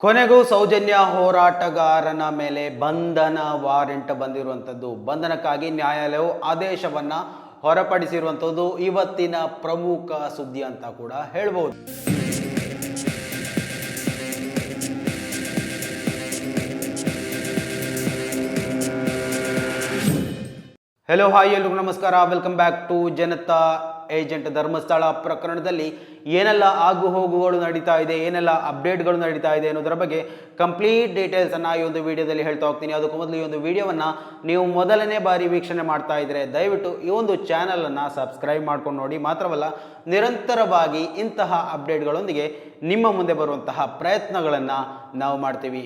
ಕೊನೆಗೂ ಸೌಜನ್ಯ ಹೋರಾಟಗಾರನ ಮೇಲೆ ಬಂಧನ ವಾರೆಂಟ್ ಬಂದಿರುವಂಥದ್ದು. ಬಂಧನಕ್ಕಾಗಿ ನ್ಯಾಯಾಲಯವು ಆದೇಶವನ್ನ ಹೊರಪಡಿಸಿರುವಂಥದ್ದು ಇವತ್ತಿನ ಪ್ರಮುಖ ಸುದ್ದಿ ಅಂತ ಕೂಡ ಹೇಳ್ಬೋದು. ಹೆಲೋ ಹಾಯ್ ಎಲ್ರಿಗೂ ನಮಸ್ಕಾರ, welcome back to Janata agent. Dharmasthala ಪ್ರಕರಣದಲ್ಲಿ ಏನೆಲ್ಲ ಆಗು ಹೋಗುಗಳು ನಡೀತಾ ಇದೆ, ಏನೆಲ್ಲ ಅಪ್ಡೇಟ್ಗಳು ನಡೀತಾ ಇದೆ ಅನ್ನೋದರ ಬಗ್ಗೆ ಕಂಪ್ಲೀಟ್ ಡೀಟೇಲ್ಸ್ ಅನ್ನ ಈ ಒಂದು ವಿಡಿಯೋದಲ್ಲಿ ಹೇಳ್ತಾ ಹೋಗ್ತೀನಿ. ಅದಕ್ಕೂ ಮೊದಲು ಈ ಒಂದು ವಿಡಿಯೋವನ್ನ ನೀವು ಮೊದಲನೇ ಬಾರಿ ವೀಕ್ಷಣೆ ಮಾಡ್ತಾ ಇದ್ರೆ ದಯವಿಟ್ಟು ಈ ಒಂದು ಚಾನಲ್ ಅನ್ನ ಸಬ್ಸ್ಕ್ರೈಬ್ ಮಾಡ್ಕೊಂಡು ನೋಡಿ. ಮಾತ್ರವಲ್ಲ, ನಿರಂತರವಾಗಿ ಇಂತಹ ಅಪ್ಡೇಟ್ಗಳೊಂದಿಗೆ ನಿಮ್ಮ ಮುಂದೆ ಬರುವಂತಹ ಪ್ರಯತ್ನಗಳನ್ನ ನಾವು ಮಾಡ್ತೀವಿ.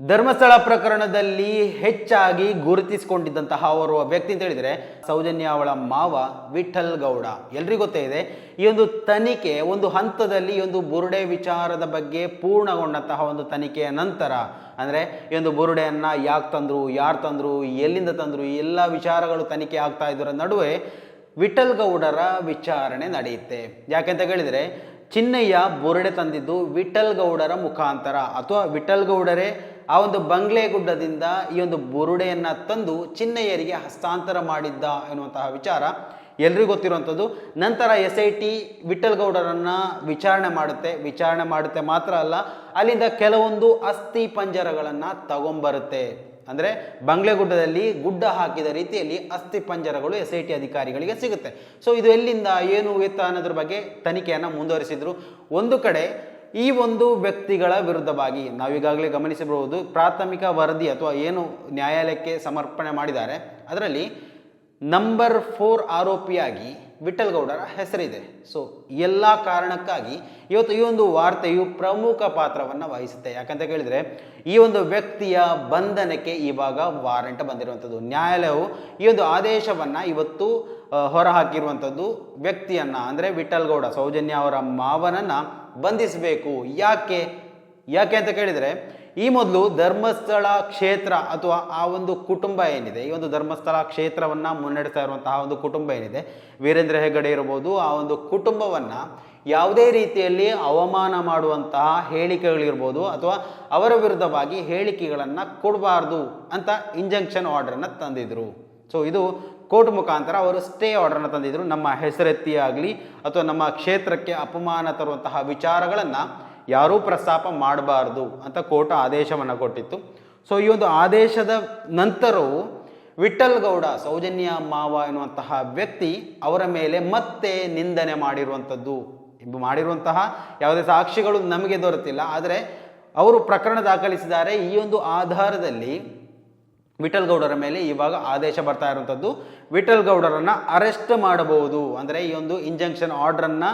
ಧರ್ಮಸ್ಥಳ ಪ್ರಕರಣದಲ್ಲಿ ಹೆಚ್ಚಾಗಿ ಗುರುತಿಸಿಕೊಂಡಿದ್ದಂತಹ ಓರ್ವ ವ್ಯಕ್ತಿ ಅಂತ ಹೇಳಿದರೆ ಸೌಜನ್ಯ ಅವಳ ಮಾವ ವಿಠಲ್ ಗೌಡ. ಎಲ್ರಿಗೂ ಗೊತ್ತೇ ಇದೆ, ಈ ಒಂದು ತನಿಖೆ ಒಂದು ಹಂತದಲ್ಲಿ ಈ ಒಂದು ಬುರುಡೆ ವಿಚಾರದ ಬಗ್ಗೆ ಪೂರ್ಣಗೊಂಡಂತಹ ಒಂದು ತನಿಖೆಯ ನಂತರ, ಅಂದರೆ ಈ ಒಂದು ಬುರುಡೆಯನ್ನ ಯಾಕೆ ತಂದ್ರು, ಯಾರು ತಂದ್ರು, ಎಲ್ಲಿಂದ ತಂದ್ರು, ಈ ಎಲ್ಲ ವಿಚಾರಗಳು ತನಿಖೆ ಆಗ್ತಾ ಇದ್ದರ ನಡುವೆ ವಿಠಲ್ ಗೌಡರ ವಿಚಾರಣೆ ನಡೆಯುತ್ತೆ. ಯಾಕೆಂತ ಹೇಳಿದರೆ, ಚಿನ್ನಯ್ಯ ಬುರುಡೆ ತಂದಿದ್ದು ವಿಠಲ್ ಗೌಡರ ಮುಖಾಂತರ, ಅಥವಾ ವಿಠಲ್ ಗೌಡರೇ ಆ ಒಂದು ಬಂಗ್ಲೆಗುಡ್ಡದಿಂದ ಈ ಒಂದು ಬುರುಡೆಯನ್ನ ತಂದು ಚಿನ್ನಯ್ಯರಿಗೆ ಹಸ್ತಾಂತರ ಮಾಡಿದ್ದ ಎನ್ನುವಂತಹ ವಿಚಾರ ಎಲ್ರಿಗೂ ಗೊತ್ತಿರುವಂಥದ್ದು. ನಂತರ SIT ವಿಠಲ್ ಗೌಡರನ್ನ ವಿಚಾರಣೆ ಮಾಡುತ್ತೆ ಮಾತ್ರ ಅಲ್ಲ, ಅಲ್ಲಿಂದ ಕೆಲವೊಂದು ಅಸ್ಥಿ ಪಂಜರಗಳನ್ನ ತಗೊಂಬರುತ್ತೆ. ಅಂದರೆ ಬಂಗ್ಲೆಗುಡ್ಡದಲ್ಲಿ ಗುಡ್ಡ ಹಾಕಿದ ರೀತಿಯಲ್ಲಿ ಅಸ್ಥಿ ಪಂಜರಗಳು SIT ಅಧಿಕಾರಿಗಳಿಗೆ ಸಿಗುತ್ತೆ. ಸೊ ಇದು ಎಲ್ಲಿಂದ, ಏನು ಎತ್ತ ಅನ್ನೋದ್ರ ಬಗ್ಗೆ ತನಿಖೆಯನ್ನು ಮುಂದುವರಿಸಿದ್ರು. ಒಂದು ಕಡೆ ಈ ಒಂದು ವ್ಯಕ್ತಿಗಳ ವಿರುದ್ಧವಾಗಿ ನಾವೀಗಾಗಲೇ ಗಮನಿಸಬಹುದು, ಪ್ರಾಥಮಿಕ ವರದಿ ಅಥವಾ ಏನು ನ್ಯಾಯಾಲಯಕ್ಕೆ ಸಮರ್ಪಣೆ ಮಾಡಿದ್ದಾರೆ ಅದರಲ್ಲಿ ನಂಬರ್ 4 ಆರೋಪಿಯಾಗಿ ವಿಠಲ್ ಗೌಡರ ಹೆಸರಿದೆ. ಸೊ ಎಲ್ಲ ಕಾರಣಕ್ಕಾಗಿ ಇವತ್ತು ಈ ಒಂದು ವಾರ್ತೆಯು ಪ್ರಮುಖ ಪಾತ್ರವನ್ನು ವಹಿಸುತ್ತೆ. ಯಾಕಂತ ಕೇಳಿದರೆ, ಈ ಒಂದು ವ್ಯಕ್ತಿಯ ಬಂಧನಕ್ಕೆ ಇವಾಗ ವಾರೆಂಟ್ ಬಂದಿರುವಂಥದ್ದು. ನ್ಯಾಯಾಲಯವು ಈ ಒಂದು ಆದೇಶವನ್ನು ಇವತ್ತು ಹೊರಹಾಕಿರುವಂಥದ್ದು. ವ್ಯಕ್ತಿಯನ್ನ ಅಂದರೆ ವಿಠಲ್ ಗೌಡ, ಸೌಜನ್ಯ ಅವರ ಮಾವನನ್ನ ಬಂಧಿಸಬೇಕು. ಯಾಕೆ ಅಂತ ಕೇಳಿದರೆ, ಈ ಮೊದಲು ಧರ್ಮಸ್ಥಳ ಕ್ಷೇತ್ರ ಅಥವಾ ಆ ಒಂದು ಕುಟುಂಬ ಏನಿದೆ, ಈ ಒಂದು ಧರ್ಮಸ್ಥಳ ಕ್ಷೇತ್ರವನ್ನ ಮುನ್ನಡೆಸ್ತಾ ಇರುವಂತಹ ಒಂದು ಕುಟುಂಬ ಏನಿದೆ, ವೀರೇಂದ್ರ ಹೆಗ್ಗಡೆ ಇರಬಹುದು, ಆ ಒಂದು ಕುಟುಂಬವನ್ನ ಯಾವುದೇ ರೀತಿಯಲ್ಲಿ ಅವಮಾನ ಮಾಡುವಂತಹ ಹೇಳಿಕೆಗಳಿರ್ಬೋದು ಅಥವಾ ಅವರ ವಿರುದ್ಧವಾಗಿ ಹೇಳಿಕೆಗಳನ್ನು ಕೊಡಬಾರ್ದು ಅಂತ ಇಂಜಂಕ್ಷನ್ ಆರ್ಡರ್ನ ತಂದಿದ್ರು. ಸೊ ಇದು ಕೋರ್ಟ್ ಮುಖಾಂತರ ಅವರು ಸ್ಟೇ ಆರ್ಡರ್ನ ತಂದಿದ್ರು. ನಮ್ಮ ಹೆಸರೆತ್ತಿ ಆಗಲಿ ಅಥವಾ ನಮ್ಮ ಕ್ಷೇತ್ರಕ್ಕೆ ಅಪಮಾನ ತರುವಂತಹ ವಿಚಾರಗಳನ್ನು ಯಾರೂ ಪ್ರಸ್ತಾಪ ಮಾಡಬಾರ್ದು ಅಂತ ಕೋರ್ಟ್ ಆದೇಶವನ್ನು ಕೊಟ್ಟಿತ್ತು. ಸೊ ಈ ಒಂದು ಆದೇಶದ ನಂತರವೂ ವಿಠಲ್ ಗೌಡ, ಸೌಜನ್ಯ ಮಾವ ಎನ್ನುವಂತಹ ವ್ಯಕ್ತಿ ಅವರ ಮೇಲೆ ಮತ್ತೆ ನಿಂದನೆ ಮಾಡಿರುವಂತಹ ಯಾವುದೇ ಸಾಕ್ಷಿಗಳು ನಮಗೆ ದೊರೆತಿಲ್ಲ. ಆದರೆ ಅವರು ಪ್ರಕರಣ ದಾಖಲಿಸಿದ್ದಾರೆ. ಈ ಒಂದು ಆಧಾರದಲ್ಲಿ ವಿಠಲ್ ಗೌಡರ ಮೇಲೆ ಇವಾಗ ಆದೇಶ ಬರ್ತಾ ಇರುವಂಥದ್ದು. ವಿಠಲ್ ಗೌಡರನ್ನ ಅರೆಸ್ಟ್ ಮಾಡಬಹುದು. ಅಂದರೆ ಈ ಒಂದು ಇಂಜಂಕ್ಷನ್ ಆರ್ಡರನ್ನ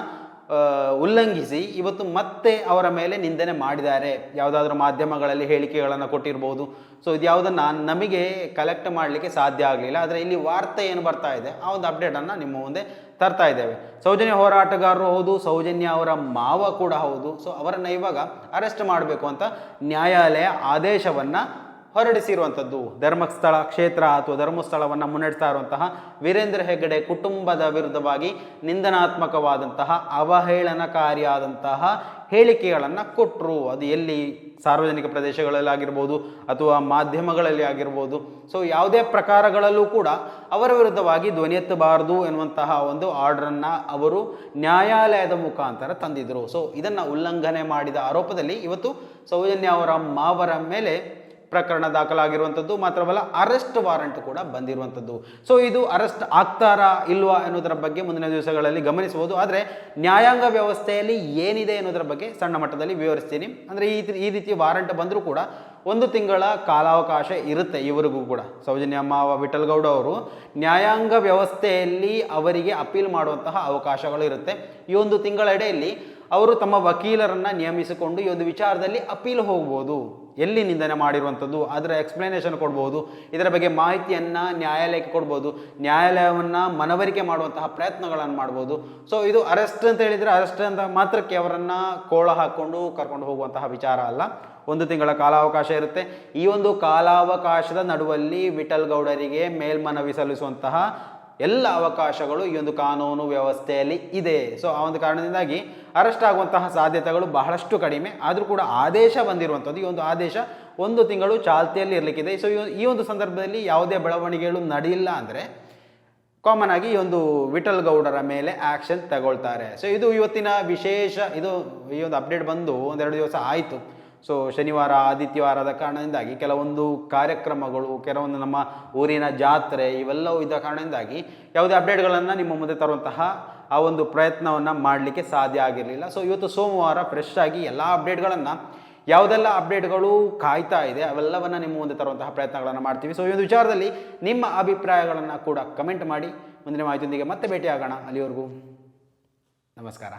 ಉಲ್ಲಂಘಿಸಿ ಇವತ್ತು ಮತ್ತೆ ಅವರ ಮೇಲೆ ನಿಂದನೆ ಮಾಡಿದ್ದಾರೆ. ಯಾವುದಾದ್ರೂ ಮಾಧ್ಯಮಗಳಲ್ಲಿ ಹೇಳಿಕೆಗಳನ್ನು ಕೊಟ್ಟಿರ್ಬೋದು. ಸೊ ಇದು ಯಾವುದನ್ನು ನಮಗೆ ಕಲೆಕ್ಟ್ ಮಾಡಲಿಕ್ಕೆ ಸಾಧ್ಯ ಆಗಲಿಲ್ಲ. ಆದರೆ ಇಲ್ಲಿ ವಾರ್ತೆ ಏನು ಬರ್ತಾ ಇದೆ ಆ ಒಂದು ಅಪ್ಡೇಟನ್ನು ನಿಮ್ಮ ಮುಂದೆ ತರ್ತಾ ಇದ್ದೇವೆ. ಸೌಜನ್ಯ ಹೋರಾಟಗಾರರು ಹೌದು, ಸೌಜನ್ಯ ಅವರ ಮಾವ ಕೂಡ ಹೌದು. ಸೊ ಅವರನ್ನು ಇವಾಗ ಅರೆಸ್ಟ್ ಮಾಡಬೇಕು ಅಂತ ನ್ಯಾಯಾಲಯ ಆದೇಶವನ್ನು ಹೊರಡಿಸಿರುವಂಥದ್ದು. ಧರ್ಮಸ್ಥಳ ಕ್ಷೇತ್ರ ಅಥವಾ ಧರ್ಮಸ್ಥಳವನ್ನು ಮುನ್ನಡೆಸ್ತಾ ಇರುವಂತಹ ವೀರೇಂದ್ರ ಹೆಗ್ಗಡೆ ಕುಟುಂಬದ ವಿರುದ್ಧವಾಗಿ ನಿಂದನಾತ್ಮಕವಾದಂತಹ ಅವಹೇಳನಕಾರಿಯಾದಂತಹ ಹೇಳಿಕೆಗಳನ್ನು ಕೊಟ್ಟರು. ಅದು ಎಲ್ಲಿ, ಸಾರ್ವಜನಿಕ ಪ್ರದೇಶಗಳಲ್ಲಿ ಆಗಿರ್ಬೋದು ಅಥವಾ ಮಾಧ್ಯಮಗಳಲ್ಲಿ ಆಗಿರ್ಬೋದು. ಸೊ ಯಾವುದೇ ಪ್ರಕಾರಗಳಲ್ಲೂ ಕೂಡ ಅವರ ವಿರುದ್ಧವಾಗಿ ಧ್ವನಿ ಎತ್ತಬಾರದು ಎನ್ನುವಂತಹ ಒಂದು ಆರ್ಡರನ್ನು ಅವರು ನ್ಯಾಯಾಲಯದ ಮುಖಾಂತರ ತಂದಿದ್ರು. ಸೊ ಇದನ್ನು ಉಲ್ಲಂಘನೆ ಮಾಡಿದ ಆರೋಪದಲ್ಲಿ ಇವತ್ತು ಸೌಜನ್ಯ ಅವರ ಮಾವರ ಮೇಲೆ ಪ್ರಕರಣ ದಾಖಲಾಗಿರುವಂಥದ್ದು. ಮಾತ್ರವಲ್ಲ, ಅರೆಸ್ಟ್ ವಾರೆಂಟ್ ಕೂಡ ಬಂದಿರುವಂಥದ್ದು. ಸೊ ಇದು ಅರೆಸ್ಟ್ ಆಗ್ತಾರಾ ಇಲ್ವಾ ಎನ್ನುವುದರ ಬಗ್ಗೆ ಮುಂದಿನ ದಿವಸಗಳಲ್ಲಿ ಗಮನಿಸಬಹುದು. ಆದರೆ ನ್ಯಾಯಾಂಗ ವ್ಯವಸ್ಥೆಯಲ್ಲಿ ಏನಿದೆ ಎನ್ನುವುದರ ಬಗ್ಗೆ ಸಣ್ಣ ಮಟ್ಟದಲ್ಲಿ ವಿವರಿಸ್ತೀನಿ. ಅಂದರೆ ಈ ರೀತಿ ವಾರೆಂಟ್ ಬಂದರೂ ಕೂಡ 1 ತಿಂಗಳ ಕಾಲಾವಕಾಶ ಇರುತ್ತೆ ಇವರಿಗೂ ಕೂಡ. ಸೌಜನ್ಯ ಮಾವ ವಿಠಲ್ ಗೌಡ ಅವರು ನ್ಯಾಯಾಂಗ ವ್ಯವಸ್ಥೆಯಲ್ಲಿ ಅವರಿಗೆ ಅಪೀಲ್ ಮಾಡುವಂತಹ ಅವಕಾಶಗಳು ಇರುತ್ತೆ. ಈ 1 ತಿಂಗಳ ಎಡೆಯಲ್ಲಿ ಅವರು ತಮ್ಮ ವಕೀಲರನ್ನು ನೇಮಿಸಿಕೊಂಡು ಈ ಒಂದು ವಿಚಾರದಲ್ಲಿ ಅಪೀಲ್ ಹೋಗ್ಬೋದು. ಎಲ್ಲಿ ನಿಂದನೆ ಮಾಡಿರುವಂಥದ್ದು ಅದರ ಎಕ್ಸ್ಪ್ಲನೇಷನ್ ಕೊಡ್ಬೋದು, ಇದರ ಬಗ್ಗೆ ಮಾಹಿತಿಯನ್ನು ನ್ಯಾಯಾಲಯಕ್ಕೆ ಕೊಡ್ಬೋದು, ನ್ಯಾಯಾಲಯವನ್ನು ಮನವರಿಕೆ ಮಾಡುವಂತಹ ಪ್ರಯತ್ನಗಳನ್ನು ಮಾಡ್ಬೋದು. ಸೊ ಇದು ಅರೆಸ್ಟ್ ಅಂತ ಹೇಳಿದರೆ ಅರೆಸ್ಟ್ ಅಂತ ಮಾತ್ರಕ್ಕೆ ಅವರನ್ನು ಕೋಳ ಹಾಕ್ಕೊಂಡು ಕರ್ಕೊಂಡು ಹೋಗುವಂತಹ ವಿಚಾರ ಅಲ್ಲ. 1 ತಿಂಗಳ ಕಾಲಾವಕಾಶ ಇರುತ್ತೆ. ಈ ಒಂದು ಕಾಲಾವಕಾಶದ ನಡುವಲ್ಲಿ ವಿಠಲ್ ಗೌಡರಿಗೆ ಮೇಲ್ಮನವಿ ಸಲ್ಲಿಸುವಂತಹ ಎಲ್ಲ ಅವಕಾಶಗಳು ಈ ಒಂದು ಕಾನೂನು ವ್ಯವಸ್ಥೆಯಲ್ಲಿ ಇದೆ. ಸೊ ಆ ಒಂದು ಕಾರಣದಿಂದಾಗಿ ಅರೆಸ್ಟ್ ಆಗುವಂತಹ ಸಾಧ್ಯತೆಗಳು ಬಹಳಷ್ಟು ಕಡಿಮೆ. ಆದರೂ ಕೂಡ ಆದೇಶ ಬಂದಿರುವಂಥದ್ದು, ಈ ಒಂದು ಆದೇಶ 1 ತಿಂಗಳು ಚಾಲ್ತಿಯಲ್ಲಿ ಇರಲಿಕ್ಕಿದೆ. ಸೊ ಈ ಒಂದು ಸಂದರ್ಭದಲ್ಲಿ ಯಾವುದೇ ಬೆಳವಣಿಗೆಗಳು ನಡೆಯಿಲ್ಲ ಅಂದರೆ ಕಾಮನ್ ಆಗಿ ಈ ಒಂದು ವಿಠಲ್ ಗೌಡರ ಮೇಲೆ ಆ್ಯಕ್ಷನ್ ತಗೊಳ್ತಾರೆ. ಸೊ ಇದು ಇವತ್ತಿನ ವಿಶೇಷ. ಈ ಒಂದು ಅಪ್ಡೇಟ್ ಬಂದು 1-2 ದಿವಸ ಆಯಿತು. ಸೊ ಶನಿವಾರ ಆದಿತ್ಯವಾರದ ಕಾರಣದಿಂದಾಗಿ ಕೆಲವೊಂದು ಕಾರ್ಯಕ್ರಮಗಳು, ಕೆಲವೊಂದು ನಮ್ಮ ಊರಿನ ಜಾತ್ರೆ ಇವೆಲ್ಲವೂ ಇದ್ದ ಕಾರಣದಿಂದಾಗಿ ಯಾವುದೇ ಅಪ್ಡೇಟ್ಗಳನ್ನು ನಿಮ್ಮ ಮುಂದೆ ತರುವಂತಹ ಆ ಒಂದು ಪ್ರಯತ್ನವನ್ನು ಮಾಡಲಿಕ್ಕೆ ಸಾಧ್ಯ ಆಗಿರಲಿಲ್ಲ. ಸೊ ಇವತ್ತು ಸೋಮವಾರ ಫ್ರೆಶ್ ಆಗಿ ಎಲ್ಲ ಅಪ್ಡೇಟ್ಗಳನ್ನು, ಯಾವುದೆಲ್ಲ ಅಪ್ಡೇಟ್ಗಳು ಕಾಯ್ತಾ ಇದೆ ಅವೆಲ್ಲವನ್ನು ನಿಮ್ಮ ಮುಂದೆ ತರುವಂತಹ ಪ್ರಯತ್ನಗಳನ್ನು ಮಾಡ್ತೀವಿ. ಸೊ ಈ ಒಂದು ವಿಚಾರದಲ್ಲಿ ನಿಮ್ಮ ಅಭಿಪ್ರಾಯಗಳನ್ನು ಕೂಡ ಕಮೆಂಟ್ ಮಾಡಿ. ಮುಂದಿನ ಮಾಹಿತಿಯೊಂದಿಗೆ ಮತ್ತೆ ಭೇಟಿಯಾಗೋಣ. ಅಲ್ಲಿವರೆಗೂ ನಮಸ್ಕಾರ.